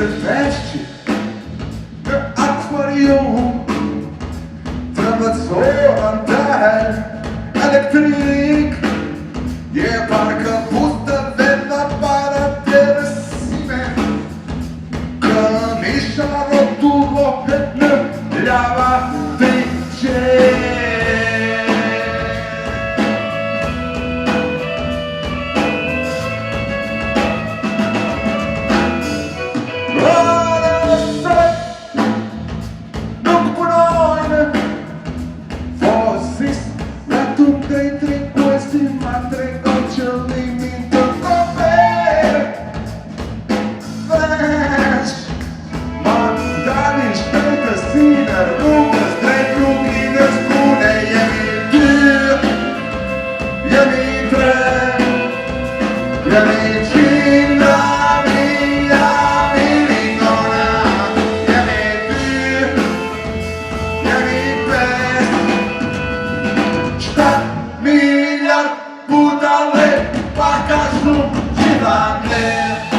se veste de aquarium, trămățor antar electric, e parcă pustă de la para de răsime, cămișa rotulohetnă le-ava tece. Miliard budale, pakażu, dziwane.